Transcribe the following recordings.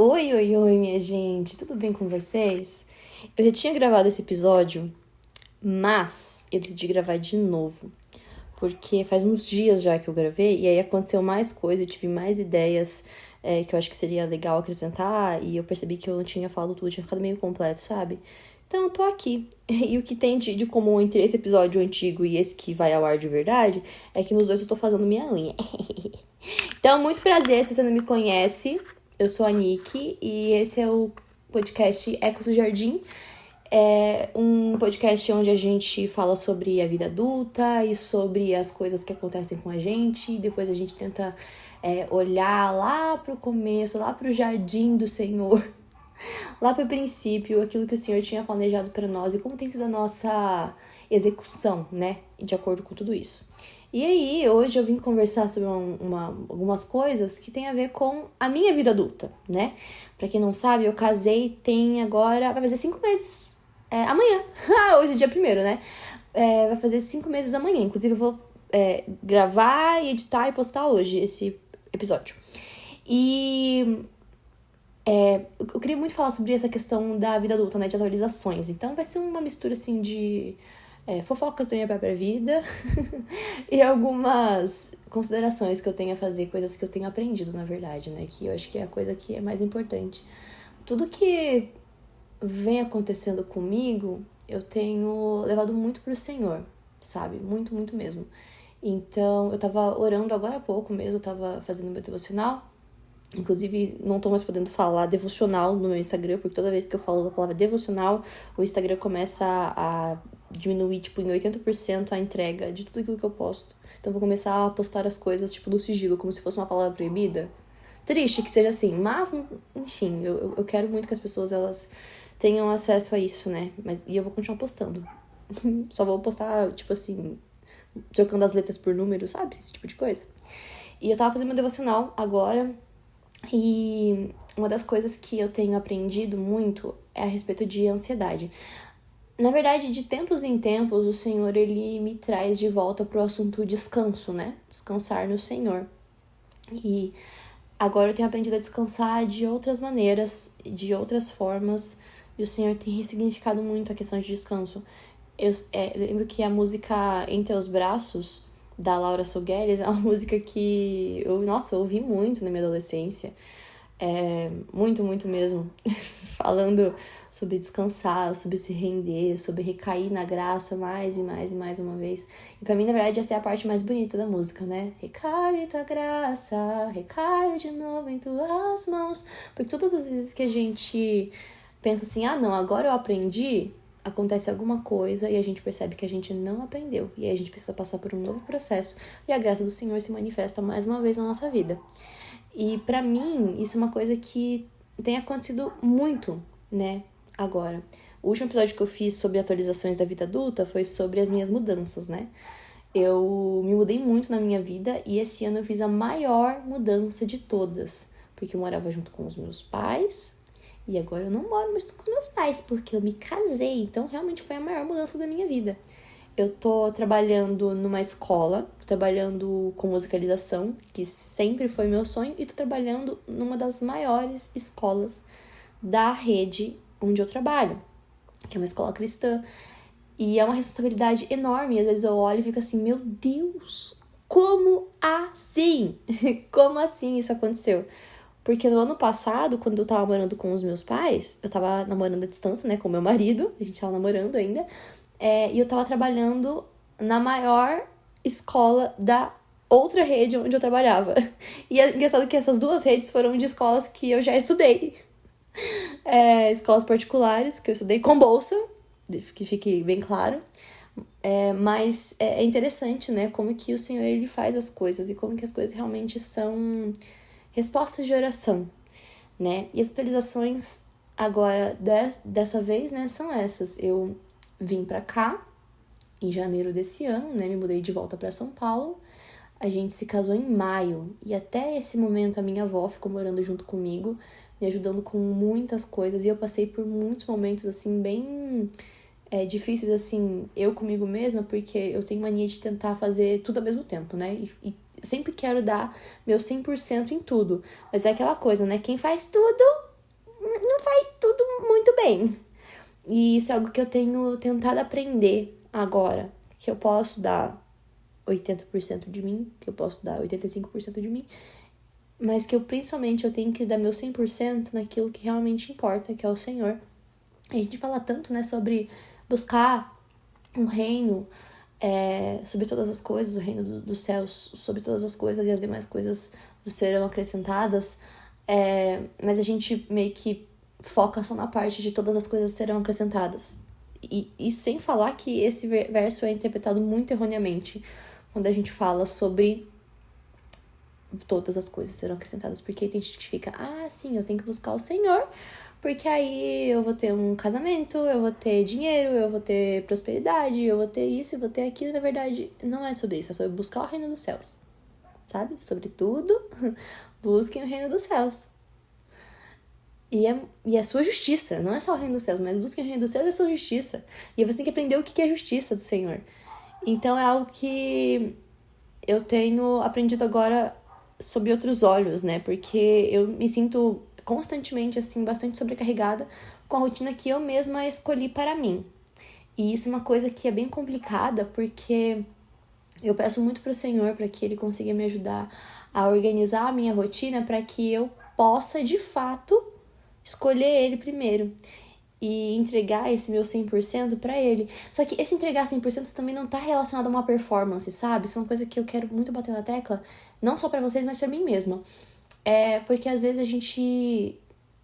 Oi, oi, oi, minha gente, tudo bem com vocês? Eu já tinha gravado esse episódio, mas eu decidi gravar de novo, porque faz uns dias já que eu gravei e aí aconteceu mais coisa, eu tive mais ideias que eu acho que seria legal acrescentar e eu percebi que eu não tinha falado tudo, tinha ficado meio completo, sabe? Então eu tô aqui. E o que tem de comum entre esse episódio antigo e esse que vai ao ar de verdade é que nos dois eu tô fazendo minha unha. Então, muito prazer, se você não me conhece, eu sou a Nick e esse é o podcast Ecos do Jardim. É um podcast onde a gente fala sobre a vida adulta e sobre as coisas que acontecem com a gente. E depois a gente tenta olhar lá pro começo, lá pro jardim do Senhor, lá pro princípio, aquilo que o Senhor tinha planejado para nós e como tem sido a nossa execução, né? De acordo com tudo isso. E aí, hoje eu vim conversar sobre algumas coisas que tem a ver com a minha vida adulta, né? Pra quem não sabe, eu casei tem agora... vai fazer 5 meses. Amanhã. Hoje é dia 1º, né? Vai fazer 5 meses amanhã. Inclusive, eu vou gravar, editar e postar hoje esse episódio. E... eu queria muito falar sobre essa questão da vida adulta, né? De atualizações. Então, vai ser uma mistura, assim, de... fofocas da minha própria vida e algumas considerações que eu tenho a fazer, coisas que eu tenho aprendido, na verdade, né? Que eu acho que é a coisa que é mais importante. Tudo que vem acontecendo comigo, eu tenho levado muito pro Senhor, sabe? Muito, muito mesmo. Então, eu tava orando agora há pouco mesmo, eu tava fazendo meu devocional. Inclusive, não tô mais podendo falar devocional no meu Instagram, porque toda vez que eu falo a palavra devocional, o Instagram começa a diminuir, tipo, em 80% a entrega de tudo aquilo que eu posto. Então, eu vou começar a postar as coisas, tipo, no sigilo, como se fosse uma palavra proibida. Triste que seja assim, mas, enfim, eu quero muito que as pessoas, elas tenham acesso a isso, né? E eu vou continuar postando. Só vou postar, tipo assim, trocando as letras por números, sabe? Esse tipo de coisa. E eu tava fazendo meu devocional agora... E uma das coisas que eu tenho aprendido muito é a respeito de ansiedade. Na verdade, de tempos em tempos, o Senhor, ele me traz de volta pro assunto descanso, né? Descansar no Senhor. E agora eu tenho aprendido a descansar de outras maneiras, de outras formas. E o Senhor tem ressignificado muito a questão de descanso. Eu lembro que a música Em Teus Braços, da Laura Sogueres, é uma música que eu ouvi muito na minha adolescência. Muito, muito mesmo. Falando sobre descansar, sobre se render, sobre recair na graça mais e mais e mais uma vez. E pra mim, na verdade, essa é a parte mais bonita da música, né? Recai em tua graça, recai de novo em tuas mãos. Porque todas as vezes que a gente pensa assim, não, agora eu aprendi... acontece alguma coisa e a gente percebe que a gente não aprendeu. E aí a gente precisa passar por um novo processo e a graça do Senhor se manifesta mais uma vez na nossa vida. E pra mim, isso é uma coisa que tem acontecido muito, né, agora. O último episódio que eu fiz sobre atualizações da vida adulta foi sobre as minhas mudanças, né? Eu me mudei muito na minha vida e esse ano eu fiz a maior mudança de todas. Porque eu morava junto com os meus pais... E agora eu não moro mais com os meus pais, porque eu me casei. Então, realmente foi a maior mudança da minha vida. Eu tô trabalhando numa escola, tô trabalhando com musicalização, que sempre foi meu sonho, e tô trabalhando numa das maiores escolas da rede onde eu trabalho, que é uma escola cristã. E é uma responsabilidade enorme. Às vezes eu olho e fico assim, meu Deus, como assim? Como assim isso aconteceu? Porque no ano passado, quando eu tava morando com os meus pais, eu tava namorando à distância, né, com o meu marido, a gente tava namorando ainda, e eu tava trabalhando na maior escola da outra rede onde eu trabalhava. E é engraçado que essas duas redes foram de escolas que eu já estudei. Escolas particulares, que eu estudei com bolsa, que fique bem claro. Mas é interessante, né, como que o Senhor, ele faz as coisas e como que as coisas realmente são... respostas de oração, né? E as atualizações agora, dessa vez, né, são essas. Eu vim pra cá em janeiro desse ano, né? Me mudei de volta pra São Paulo. A gente se casou em maio. E até esse momento a minha avó ficou morando junto comigo, me ajudando com muitas coisas. E eu passei por muitos momentos, assim, bem... difíceis, assim, eu comigo mesma, porque eu tenho mania de tentar fazer tudo ao mesmo tempo, né? E sempre quero dar meu 100% em tudo. Mas é aquela coisa, né? Quem faz tudo não faz tudo muito bem. E isso é algo que eu tenho tentado aprender agora, que eu posso dar 80% de mim, que eu posso dar 85% de mim, mas que principalmente eu tenho que dar meu 100% naquilo que realmente importa, que é o Senhor. A gente fala tanto, né, sobre buscar um reino, sobre todas as coisas, o reino dos céus, sobre todas as coisas, e as demais coisas serão acrescentadas, mas a gente meio que foca só na parte de todas as coisas serão acrescentadas. E sem falar que esse verso é interpretado muito erroneamente quando a gente fala sobre todas as coisas serão acrescentadas, porque aí tem gente que fica, sim, eu tenho que buscar o Senhor, porque aí eu vou ter um casamento, eu vou ter dinheiro, eu vou ter prosperidade, eu vou ter isso, eu vou ter aquilo. Na verdade, não é sobre isso, é sobre buscar o reino dos céus, sabe? Sobretudo, busquem o reino dos céus. E a sua justiça, não é só o reino dos céus, mas busquem o reino dos céus e a sua justiça. E aí você tem que aprender o que é a justiça do Senhor. Então é algo que eu tenho aprendido agora sob outros olhos, né? Porque eu me sinto constantemente, assim, bastante sobrecarregada com a rotina que eu mesma escolhi para mim. E isso é uma coisa que é bem complicada, porque eu peço muito para o Senhor para que Ele consiga me ajudar a organizar a minha rotina para que eu possa, de fato, escolher Ele primeiro e entregar esse meu 100% para Ele. Só que esse entregar 100% também não tá relacionado a uma performance, sabe? Isso é uma coisa que eu quero muito bater na tecla, não só para vocês, mas para mim mesma. Porque às vezes a gente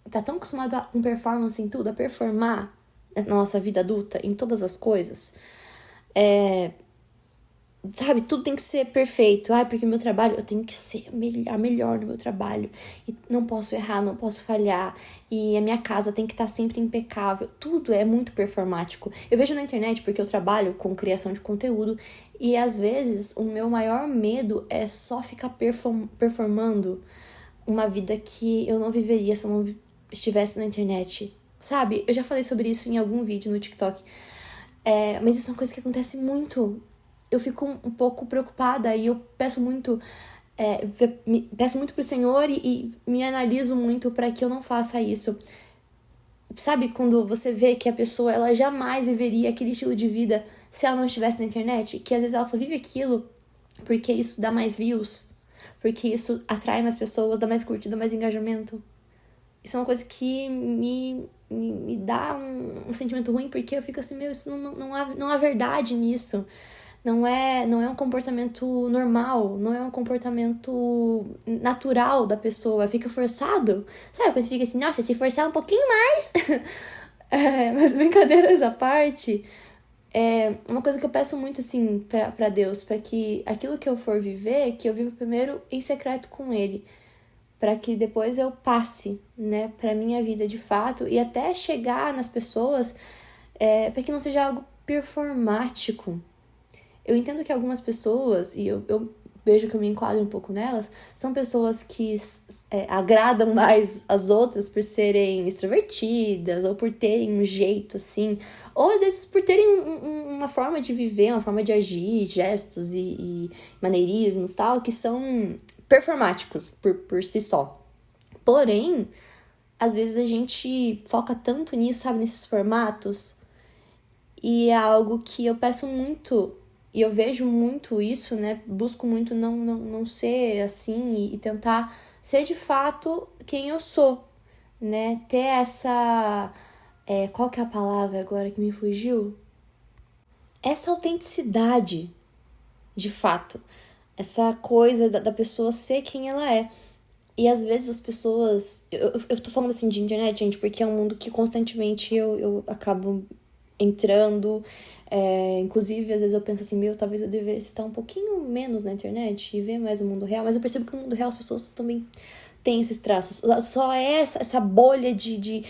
tá tão acostumado com performance em tudo, a performar na nossa vida adulta, em todas as coisas. Sabe, tudo tem que ser perfeito. Porque o meu trabalho, eu tenho que ser a melhor no meu trabalho. E não posso errar, não posso falhar. E a minha casa tem que estar sempre impecável. Tudo é muito performático. Eu vejo na internet porque eu trabalho com criação de conteúdo. E às vezes o meu maior medo é só ficar performando uma vida que eu não viveria se eu não estivesse na internet. Sabe, eu já falei sobre isso em algum vídeo no TikTok. Mas isso é uma coisa que acontece muito. Eu fico um pouco preocupada e eu peço muito pro Senhor e me analiso muito para que eu não faça isso. Sabe quando você vê que a pessoa ela jamais viveria aquele estilo de vida se ela não estivesse na internet? Que às vezes ela só vive aquilo porque isso dá mais views, porque isso atrai mais pessoas, dá mais curtida, mais engajamento. Isso é uma coisa que me dá um sentimento ruim, porque eu fico assim, isso não há verdade nisso. Não é um comportamento normal, não é um comportamento natural da pessoa, fica forçado. Sabe, quando fica assim, nossa, se forçar um pouquinho mais. Mas brincadeiras à parte, é uma coisa que eu peço muito, assim, pra Deus, pra que aquilo que eu for viver, que eu viva primeiro em secreto com Ele, pra que depois eu passe, né, pra minha vida de fato, e até chegar nas pessoas, pra que não seja algo performático. Eu entendo que algumas pessoas, e eu vejo que eu me enquadro um pouco nelas, são pessoas que agradam mais as outras por serem extrovertidas, ou por terem um jeito assim, ou às vezes por terem uma forma de viver, uma forma de agir, gestos e maneirismos tal, que são performáticos por si só. Porém, às vezes a gente foca tanto nisso, sabe, nesses formatos, e é algo que eu peço muito. E eu vejo muito isso, né? Busco muito não ser assim e tentar ser de fato quem eu sou, né? Ter essa... qual que é a palavra agora que me fugiu? Essa autenticidade, de fato. Essa coisa da pessoa ser quem ela é. E às vezes as pessoas... Eu tô falando assim de internet, gente, porque é um mundo que constantemente eu acabo entrando, inclusive às vezes eu penso assim, talvez eu devesse estar um pouquinho menos na internet e ver mais o mundo real, mas eu percebo que no mundo real as pessoas também têm esses traços, só é essa bolha de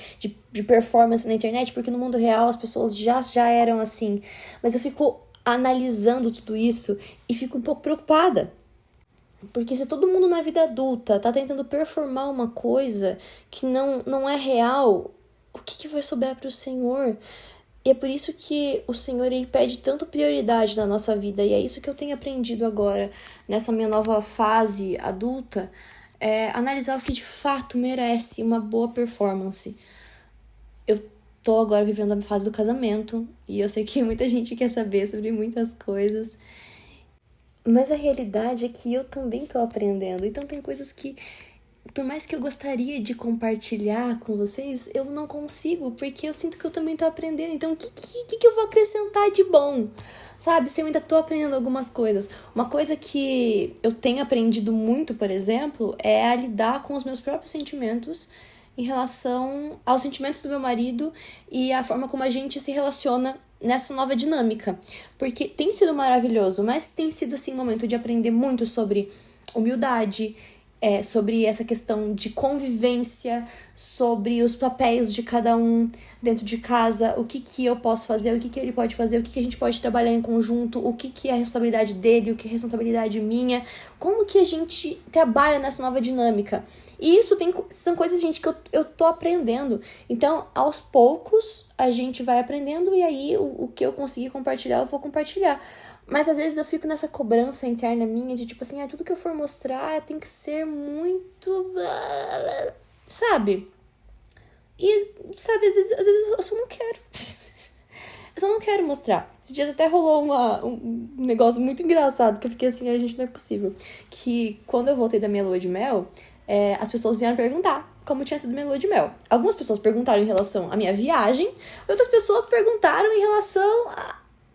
performance na internet, porque no mundo real as pessoas já eram assim, mas eu fico analisando tudo isso e fico um pouco preocupada, porque se todo mundo na vida adulta tá tentando performar uma coisa que não é real, o que vai sobrar pro Senhor? E é por isso que o Senhor ele pede tanto prioridade na nossa vida. E é isso que eu tenho aprendido agora, nessa minha nova fase adulta, analisar o que de fato merece uma boa performance. eu tô agora vivendo a fase do casamento e eu sei que muita gente quer saber sobre muitas coisas, mas a realidade é que eu também tô aprendendo. Então tem coisas que, por mais que eu gostaria de compartilhar com vocês, eu não consigo, porque eu sinto que eu também tô aprendendo. Então, o que eu vou acrescentar de bom? Sabe, se eu ainda tô aprendendo algumas coisas. Uma coisa que eu tenho aprendido muito, por exemplo, é a lidar com os meus próprios sentimentos em relação aos sentimentos do meu marido e a forma como a gente se relaciona nessa nova dinâmica. Porque tem sido maravilhoso, mas tem sido, assim, um momento de aprender muito sobre humildade, sobre essa questão de convivência, sobre os papéis de cada um dentro de casa, o que eu posso fazer, o que ele pode fazer, o que a gente pode trabalhar em conjunto, o que é a responsabilidade dele, o que é a responsabilidade minha, como que a gente trabalha nessa nova dinâmica. E isso são coisas, gente, que eu tô aprendendo. Então, aos poucos, a gente vai aprendendo e aí o que eu conseguir compartilhar, eu vou compartilhar. Mas às vezes eu fico nessa cobrança interna minha de tipo assim, tudo que eu for mostrar tem que ser muito. Sabe? E, sabe, às vezes eu só não quero. Eu só não quero mostrar. Esses dias até rolou um negócio muito engraçado que eu fiquei assim, a gente, não é possível. Que quando eu voltei da minha lua de mel, as pessoas vieram perguntar como tinha sido minha lua de mel. Algumas pessoas perguntaram em relação à minha viagem, outras pessoas perguntaram em relação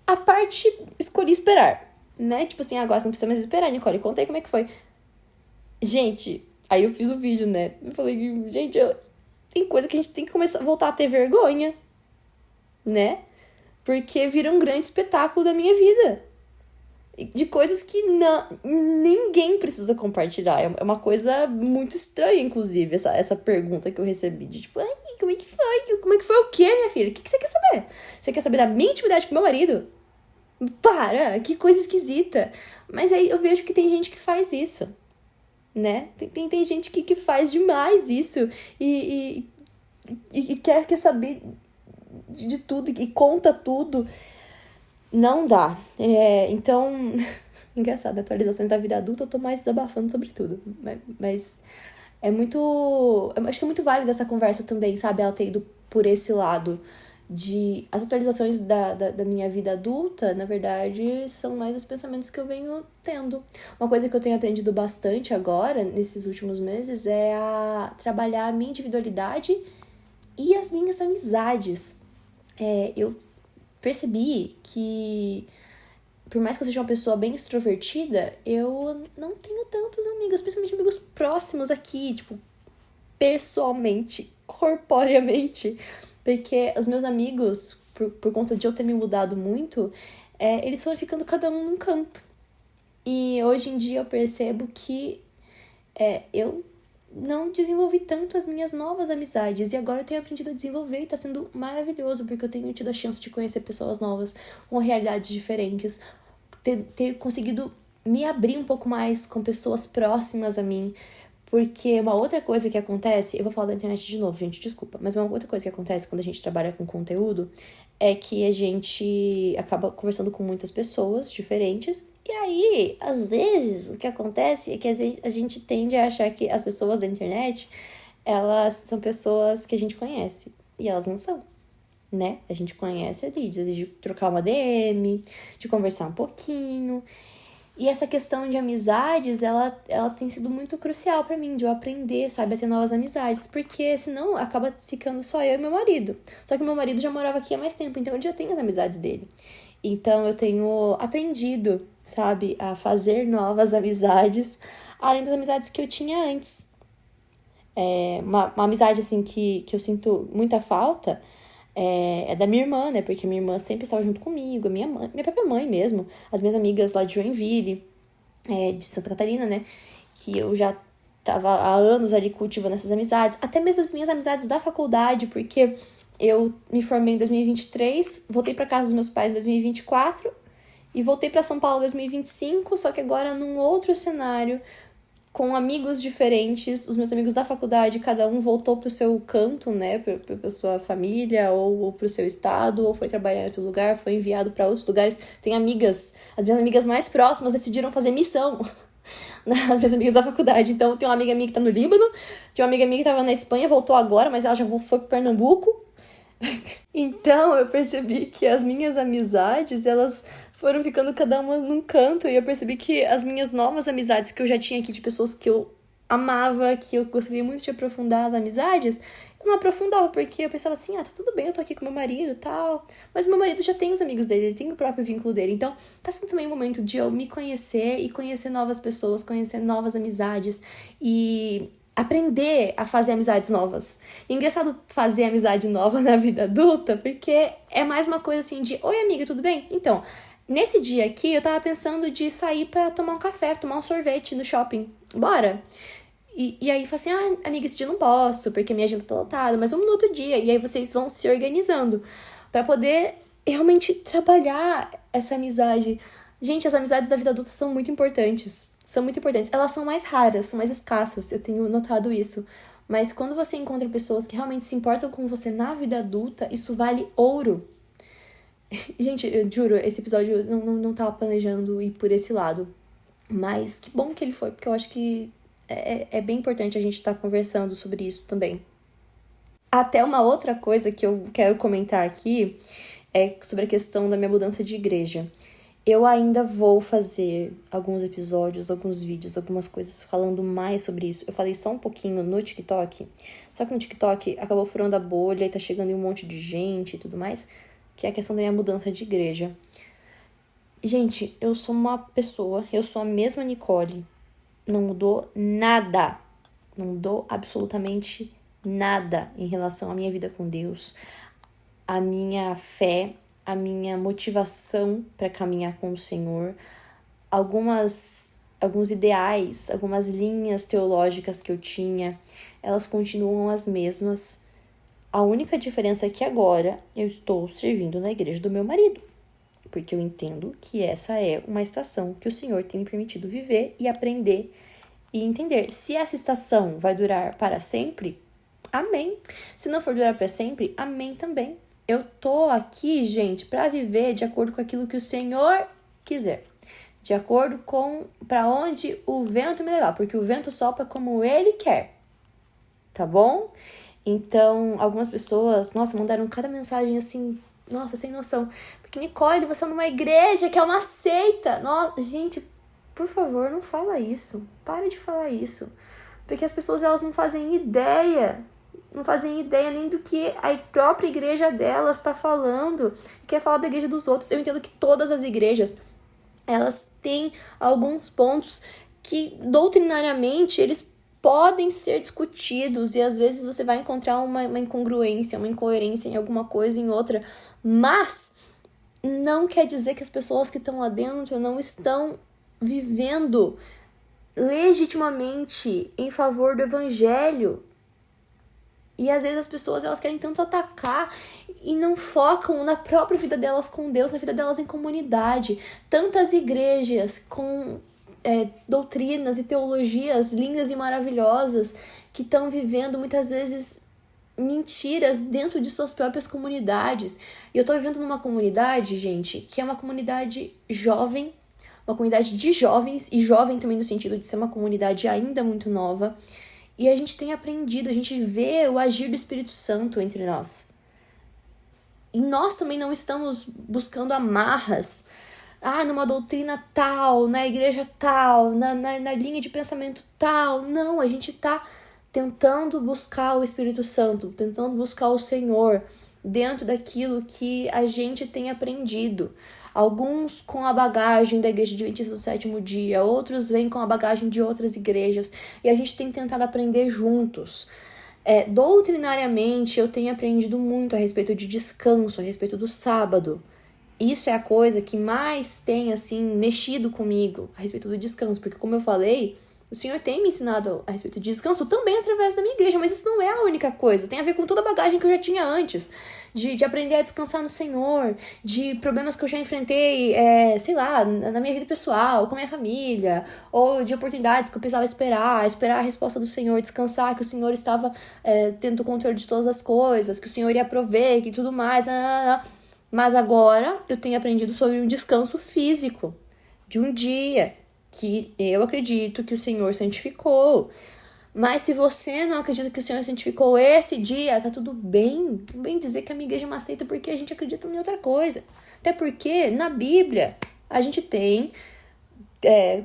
a parte escolhi esperar, né? Tipo assim, agora você não precisa mais esperar, Nicole, conta aí como é que foi. Gente, aí eu fiz o vídeo, né? Eu falei, gente, tem coisa que a gente tem que começar a voltar a ter vergonha, né? Porque vira um grande espetáculo da minha vida. De coisas que ninguém precisa compartilhar. É uma coisa muito estranha, inclusive, essa pergunta que eu recebi. De tipo, como é que foi? Como é que foi o quê, minha filha? O que você quer saber? Você quer saber da minha intimidade com meu marido? Para! Que coisa esquisita! Mas aí eu vejo que tem gente que faz isso, né? Tem gente que faz demais isso e quer saber de tudo e conta tudo. Não dá. Então, engraçado, atualizações da vida adulta, eu tô mais desabafando sobre tudo. Mas é muito. Eu acho que é muito válida essa conversa também, sabe? Ela ter ido por esse lado de. As atualizações da minha vida adulta, na verdade, são mais os pensamentos que eu venho tendo. Uma coisa que eu tenho aprendido bastante agora, nesses últimos meses, é a trabalhar a minha individualidade e as minhas amizades. Eu percebi que, por mais que eu seja uma pessoa bem extrovertida, eu não tenho tantos amigos, principalmente amigos próximos aqui, tipo, pessoalmente, corporeamente. Porque os meus amigos, por conta de eu ter me mudado muito, eles foram ficando cada um num canto. E hoje em dia eu percebo que eu não desenvolvi tanto as minhas novas amizades. E agora eu tenho aprendido a desenvolver e tá sendo maravilhoso, porque eu tenho tido a chance de conhecer pessoas novas, com realidades diferentes, ter conseguido me abrir um pouco mais com pessoas próximas a mim. Porque uma outra coisa que acontece, eu vou falar da internet de novo, gente, desculpa, mas uma outra coisa que acontece quando a gente trabalha com conteúdo é que a gente acaba conversando com muitas pessoas diferentes, e aí, às vezes, o que acontece é que a gente tende a achar que as pessoas da internet, elas são pessoas que a gente conhece, e elas não são, né? A gente conhece ali, de trocar uma DM, de conversar um pouquinho. E essa questão de amizades, ela tem sido muito crucial pra mim, de eu aprender, sabe, a ter novas amizades. Porque senão acaba ficando só eu e meu marido. Só que meu marido já morava aqui há mais tempo, então eu já tenho as amizades dele. Então eu tenho aprendido, sabe, a fazer novas amizades, além das amizades que eu tinha antes. Uma amizade, assim, que eu sinto muita falta é da minha irmã, né? Porque minha irmã sempre estava junto comigo, a minha mãe, minha própria mãe mesmo, as minhas amigas lá de Joinville, de Santa Catarina, né? Que eu já tava há anos ali cultivando essas amizades, até mesmo as minhas amizades da faculdade, porque eu me formei em 2023, voltei para casa dos meus pais em 2024 e voltei para São Paulo em 2025, só que agora num outro cenário, com amigos diferentes. Os meus amigos da faculdade, cada um voltou pro seu canto, né, pra sua família, ou pro seu estado, ou foi trabalhar em outro lugar, foi enviado para outros lugares. Tem amigas, as minhas amigas mais próximas decidiram fazer missão, as minhas amigas da faculdade. Então, tem uma amiga minha que tá no Líbano, tem uma amiga minha que tava na Espanha, voltou agora, mas ela já foi pro Pernambuco. Então eu percebi que as minhas amizades, elas foram ficando cada uma num canto. E eu percebi que as minhas novas amizades que eu já tinha aqui, de pessoas que eu amava, que eu gostaria muito de aprofundar as amizades, eu não aprofundava, porque eu pensava assim, tá tudo bem, eu tô aqui com meu marido e tal. Mas meu marido já tem os amigos dele, ele tem o próprio vínculo dele. Então, tá sendo também um momento de eu me conhecer e conhecer novas pessoas, conhecer novas amizades e aprender a fazer amizades novas. E engraçado fazer amizade nova na vida adulta, porque é mais uma coisa assim de, oi amiga, tudo bem? Então, nesse dia aqui eu tava pensando de sair pra tomar um café, tomar um sorvete no shopping. Bora? E aí fala assim, amiga, esse dia eu não posso, porque minha agenda tá lotada, mas vamos no outro dia. E aí vocês vão se organizando pra poder realmente trabalhar essa amizade. Gente, as amizades da vida adulta são muito importantes. São muito importantes. Elas são mais raras, são mais escassas, eu tenho notado isso. Mas quando você encontra pessoas que realmente se importam com você na vida adulta, isso vale ouro. Gente, eu juro, esse episódio eu não tava planejando ir por esse lado. Mas que bom que ele foi, porque eu acho que é bem importante a gente estar conversando sobre isso também. Até uma outra coisa que eu quero comentar aqui é sobre a questão da minha mudança de igreja. Eu ainda vou fazer alguns episódios, alguns vídeos, algumas coisas falando mais sobre isso. Eu falei só um pouquinho no TikTok, só que no TikTok acabou furando a bolha e tá chegando em um monte de gente e tudo mais, que é a questão da minha mudança de igreja. Gente, eu sou uma pessoa, eu sou a mesma Nicole. Não mudou nada. Não mudou absolutamente nada em relação à minha vida com Deus, a minha fé, a minha motivação para caminhar com o Senhor, alguns ideais, algumas linhas teológicas que eu tinha, elas continuam as mesmas. A única diferença é que agora eu estou servindo na igreja do meu marido, porque eu entendo que essa é uma estação que o Senhor tem me permitido viver e aprender e entender. Se essa estação vai durar para sempre, amém. Se não for durar para sempre, amém também. Eu tô aqui, gente, para viver de acordo com aquilo que o Senhor quiser. De acordo com para onde o vento me levar, porque o vento sopra como ele quer. Tá bom? Então, algumas pessoas, nossa, mandaram cada mensagem assim, nossa, sem noção. Porque, Nicole, você é numa igreja que é uma seita. Nossa, gente, por favor, não fala isso. Para de falar isso. Porque as pessoas, elas não fazem ideia. Não fazem ideia nem do que a própria igreja delas está falando. Quer falar da igreja dos outros. Eu entendo que todas as igrejas, elas têm alguns pontos que, doutrinariamente, eles podem ser discutidos. E às vezes você vai encontrar uma incongruência, uma incoerência em alguma coisa, em outra. Mas não quer dizer que as pessoas que estão lá dentro não estão vivendo legitimamente em favor do evangelho. E às vezes as pessoas, elas querem tanto atacar e não focam na própria vida delas com Deus, na vida delas em comunidade. Tantas igrejas com doutrinas e teologias lindas e maravilhosas que estão vivendo muitas vezes mentiras dentro de suas próprias comunidades. E eu tô vivendo numa comunidade, gente, que é uma comunidade jovem, uma comunidade de jovens, e jovem também no sentido de ser uma comunidade ainda muito nova. E a gente tem aprendido, a gente vê o agir do Espírito Santo entre nós. E nós também não estamos buscando amarras, numa doutrina tal, na igreja tal, na linha de pensamento tal. Não, a gente tá tentando buscar o Espírito Santo, tentando buscar o Senhor dentro daquilo que a gente tem aprendido. Alguns com a bagagem da Igreja Adventista do Sétimo Dia, outros vêm com a bagagem de outras igrejas, e a gente tem tentado aprender juntos. Doutrinariamente, eu tenho aprendido muito a respeito de descanso, a respeito do sábado. Isso é a coisa que mais tem, assim, mexido comigo, a respeito do descanso, porque, como eu falei, o Senhor tem me ensinado a respeito de descanso também através da minha igreja, mas isso não é a única coisa. Tem a ver com toda a bagagem que eu já tinha antes, de aprender a descansar no Senhor, de problemas que eu já enfrentei, sei lá, na minha vida pessoal, com a minha família, ou de oportunidades que eu precisava esperar a resposta do Senhor, descansar, que o Senhor estava tendo o controle de todas as coisas, que o Senhor ia prover, e tudo mais. Mas agora eu tenho aprendido sobre um descanso físico, de um dia, que eu acredito que o Senhor santificou. Mas se você não acredita que o Senhor santificou esse dia, tá tudo bem. Tudo bem dizer que a minha igreja é uma seita porque a gente acredita em outra coisa. Até porque na Bíblia a gente tem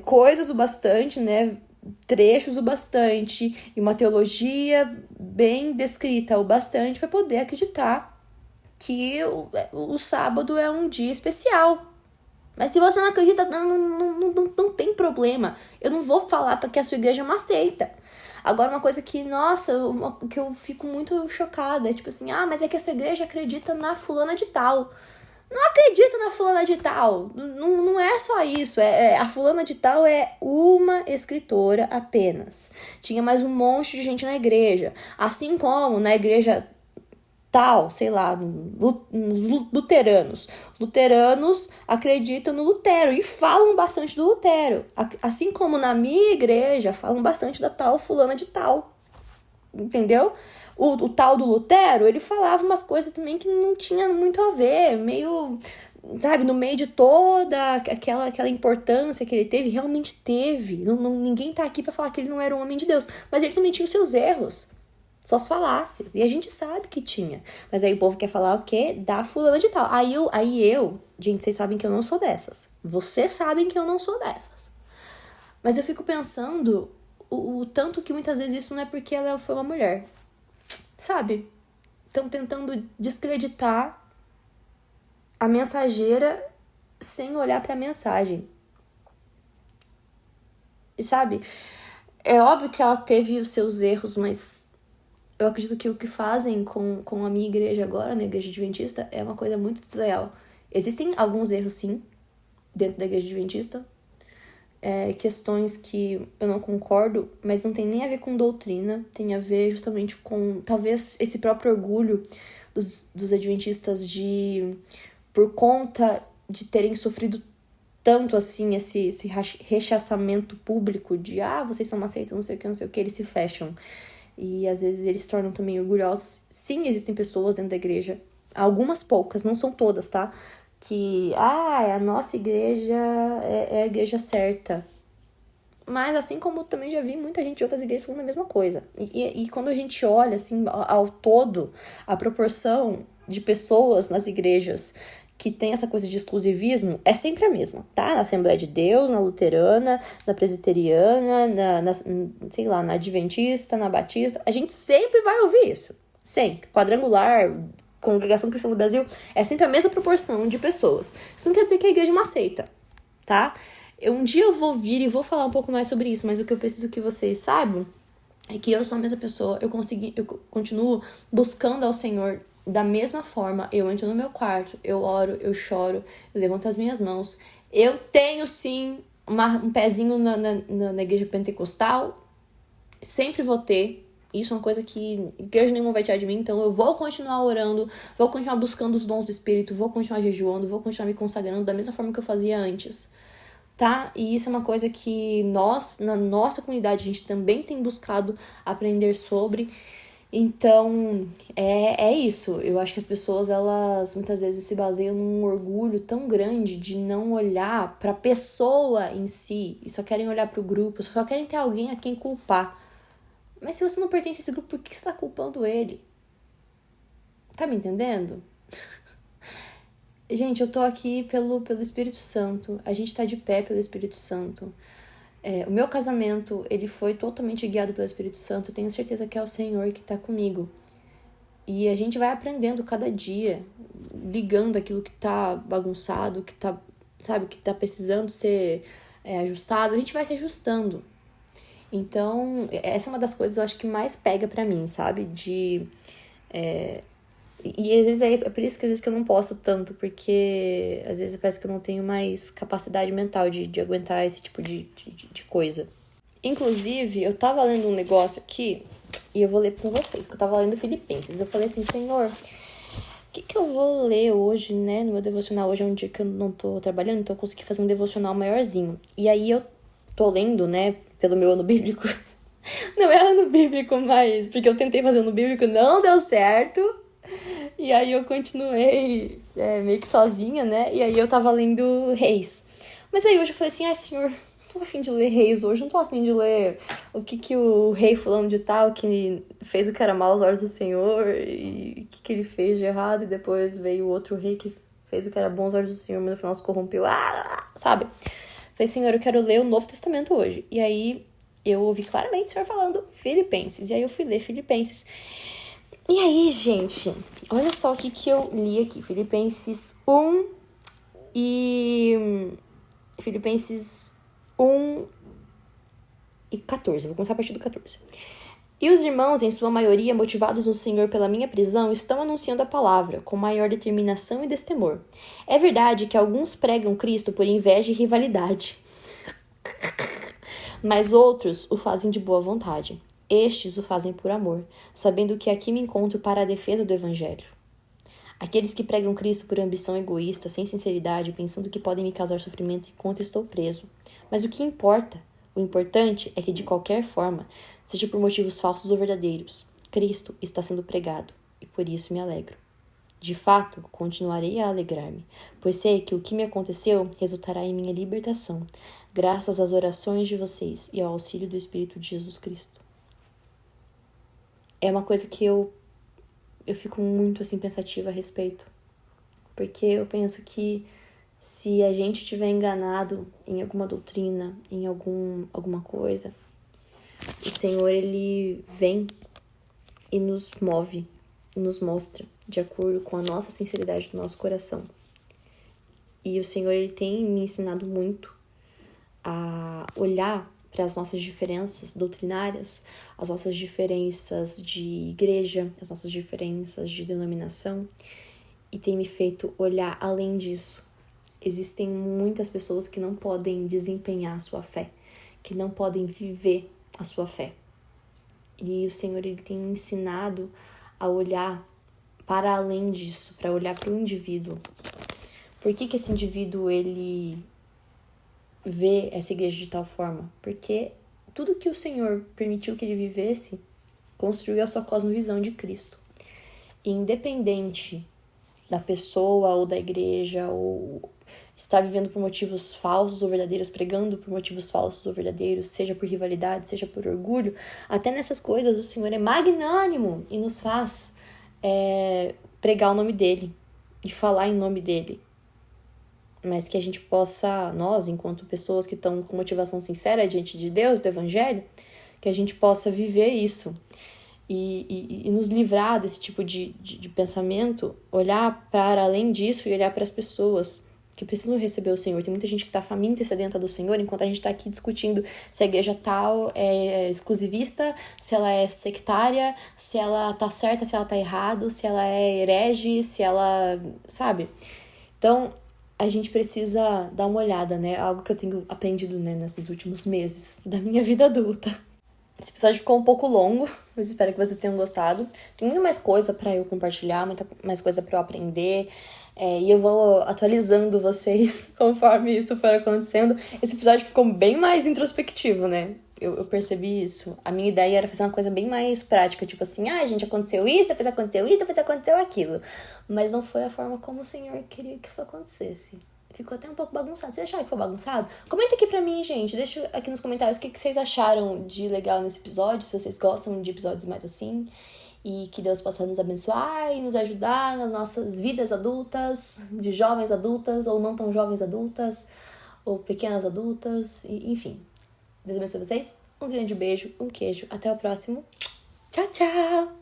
coisas o bastante, né? Trechos o bastante e uma teologia bem descrita o bastante para poder acreditar que o sábado é um dia especial. Mas se você não acredita, não tem problema. Eu não vou falar para que a sua igreja é uma seita. Agora, uma coisa que, nossa, que eu fico muito chocada é tipo assim, mas é que a sua igreja acredita na fulana de tal. Não acredita na fulana de tal. Não é só isso. A fulana de tal é uma escritora apenas. Tinha mais um monte de gente na igreja. Assim como na igreja tal, sei lá, nos luteranos. Os luteranos acreditam no Lutero e falam bastante do Lutero. Assim como na minha igreja falam bastante da tal fulana de tal. Entendeu? O tal do Lutero, ele falava umas coisas também que não tinha muito a ver, meio, sabe, no meio de toda aquela importância que ele teve, realmente teve. Ninguém tá aqui pra falar que ele não era um homem de Deus, mas ele também tinha os seus erros, suas falácias, e a gente sabe que tinha. Mas aí o povo quer falar o quê? Da fulana de tal. Aí eu, gente, vocês sabem que eu não sou dessas. Vocês sabem que eu não sou dessas. Mas eu fico pensando o tanto que muitas vezes isso não é porque ela foi uma mulher. Sabe? Estão tentando descreditar a mensageira sem olhar para a mensagem. E sabe? É óbvio que ela teve os seus erros, mas eu acredito que o que fazem com a minha igreja agora, na igreja adventista, é uma coisa muito desleal. Existem alguns erros, sim, dentro da igreja adventista. Questões que eu não concordo, mas não tem nem a ver com doutrina, tem a ver justamente com, talvez, esse próprio orgulho dos adventistas por conta de terem sofrido tanto, assim, esse rechaçamento público de, vocês são uma seita, não sei o que, eles se fecham. E, às vezes, eles se tornam também orgulhosos. Sim, existem pessoas dentro da igreja, algumas poucas, não são todas, tá? Que, a nossa igreja é a igreja certa. Mas assim como também já vi muita gente de outras igrejas falando a mesma coisa. E quando a gente olha, assim, ao todo, a proporção de pessoas nas igrejas que tem essa coisa de exclusivismo é sempre a mesma, tá? Na Assembleia de Deus, na Luterana, na Presbiteriana, sei lá, na Adventista, na Batista. A gente sempre vai ouvir isso. Sempre. Quadrangular, Congregação Cristã do Brasil, é sempre a mesma proporção de pessoas. Isso não quer dizer que a igreja é uma seita, tá? Um dia eu vou vir e vou falar um pouco mais sobre isso, mas o que eu preciso que vocês saibam é que eu sou a mesma pessoa, eu continuo buscando ao Senhor da mesma forma. Eu entro no meu quarto, eu oro, eu choro, eu levanto as minhas mãos. Eu tenho, sim, um pezinho na igreja pentecostal, sempre vou ter. Isso é uma coisa que igreja nenhuma vai tirar de mim, então eu vou continuar orando, vou continuar buscando os dons do Espírito, vou continuar jejuando, vou continuar me consagrando da mesma forma que eu fazia antes, tá? E isso é uma coisa que nós, na nossa comunidade, a gente também tem buscado aprender sobre. Então, é isso. Eu acho que as pessoas, elas muitas vezes se baseiam num orgulho tão grande de não olhar pra pessoa em si, e só querem olhar pro grupo, só querem ter alguém a quem culpar. Mas se você não pertence a esse grupo, por que você tá culpando ele? Tá me entendendo? Gente, eu tô aqui pelo Espírito Santo. A gente tá de pé pelo Espírito Santo. O meu casamento, ele foi totalmente guiado pelo Espírito Santo. Eu tenho certeza que é o Senhor que tá comigo. E a gente vai aprendendo cada dia, ligando aquilo que tá bagunçado, que tá, sabe, que tá precisando ser ajustado. A gente vai se ajustando. Então, essa é uma das coisas, eu acho, que mais pega pra mim, sabe? E às vezes é por isso que às vezes que eu não posso tanto, porque às vezes parece que eu não tenho mais capacidade mental de aguentar esse tipo de coisa. Inclusive, eu tava lendo um negócio aqui, e eu vou ler pra vocês, que eu tava lendo Filipenses. Eu falei assim, Senhor, o que eu vou ler hoje, né, no meu devocional? Hoje é um dia que eu não tô trabalhando, então eu consegui fazer um devocional maiorzinho. E aí eu tô lendo, né, pelo meu ano bíblico. Não é ano bíblico mais, porque eu tentei fazer ano bíblico, não deu certo. E aí eu continuei meio que sozinha, né? E aí eu tava lendo Reis. Mas aí hoje eu falei assim, Senhor, tô a fim de ler reis hoje, não tô a fim de ler o que o rei fulano de tal, que fez o que era mal aos olhos do Senhor, e o que ele fez de errado, e depois veio outro rei que fez o que era bom aos olhos do Senhor, mas no final se corrompeu, sabe? Falei, Senhor, eu quero ler o Novo Testamento hoje. E aí eu ouvi claramente o Senhor falando Filipenses, e aí eu fui ler Filipenses. E aí, gente, olha só o que eu li aqui, Filipenses 1 e... Filipenses 1 e 14. Vou começar a partir do 14. E os irmãos, em sua maioria, motivados no Senhor pela minha prisão, estão anunciando a palavra, com maior determinação e destemor. É verdade que alguns pregam Cristo por inveja e rivalidade, mas outros o fazem de boa vontade. Estes o fazem por amor, sabendo que aqui me encontro para a defesa do Evangelho. Aqueles que pregam Cristo por ambição egoísta, sem sinceridade, pensando que podem me causar sofrimento enquanto estou preso. Mas o que importa? O importante é que, de qualquer forma, seja por motivos falsos ou verdadeiros, Cristo está sendo pregado, e por isso me alegro. De fato, continuarei a alegrar-me, pois sei que o que me aconteceu resultará em minha libertação, graças às orações de vocês e ao auxílio do Espírito de Jesus Cristo. É uma coisa que eu fico muito assim pensativa a respeito, porque eu penso que se a gente tiver enganado em alguma doutrina, em alguma coisa, o Senhor, ele vem e nos move, e nos mostra de acordo com a nossa sinceridade do nosso coração. E o Senhor, ele tem me ensinado muito a olhar para as nossas diferenças doutrinárias, as nossas diferenças de igreja, as nossas diferenças de denominação, e tem me feito olhar além disso. Existem muitas pessoas que não podem desempenhar a sua fé, que não podem viver a sua fé. E o Senhor, ele tem me ensinado a olhar para além disso, para olhar para o indivíduo. Por que esse indivíduo, ele vê essa igreja de tal forma? Porque tudo que o Senhor permitiu que ele vivesse construiu a sua cosmovisão de Cristo. E independente da pessoa ou da igreja, ou estar vivendo por motivos falsos ou verdadeiros, pregando por motivos falsos ou verdadeiros, seja por rivalidade, seja por orgulho, até nessas coisas o Senhor é magnânimo e nos faz pregar o nome dele e falar em nome dele. Mas que a gente possa, nós, enquanto pessoas que estão com motivação sincera diante de Deus, do Evangelho, que a gente possa viver isso e nos livrar desse tipo de pensamento, olhar para além disso e olhar para as pessoas que precisam receber o Senhor. Tem muita gente que está faminta e sedenta do Senhor, enquanto a gente está aqui discutindo se a igreja tal é exclusivista, se ela é sectária, se ela tá certa, se ela tá errado, se ela é herege, se ela... sabe? Então, a gente precisa dar uma olhada, né? Algo que eu tenho aprendido, né, nesses últimos meses da minha vida adulta. Esse episódio ficou um pouco longo, mas espero que vocês tenham gostado. Tem muito mais coisa pra eu compartilhar, muita mais coisa pra eu aprender. E eu vou atualizando vocês conforme isso for acontecendo. Esse episódio ficou bem mais introspectivo, né? Eu percebi isso. A minha ideia era fazer uma coisa bem mais prática, tipo assim, gente, aconteceu isso, depois aconteceu isso, depois aconteceu aquilo. Mas não foi a forma como o Senhor queria que isso acontecesse. Ficou até um pouco bagunçado. Vocês acharam que foi bagunçado? Comenta aqui pra mim, gente. Deixa aqui nos comentários o que vocês acharam de legal nesse episódio, se vocês gostam de episódios mais assim. E que Deus possa nos abençoar e nos ajudar nas nossas vidas adultas, de jovens adultas, ou não tão jovens adultas, ou pequenas adultas, enfim. Deus abençoe vocês. Um grande beijo, um queijo. Até o próximo. Tchau, tchau!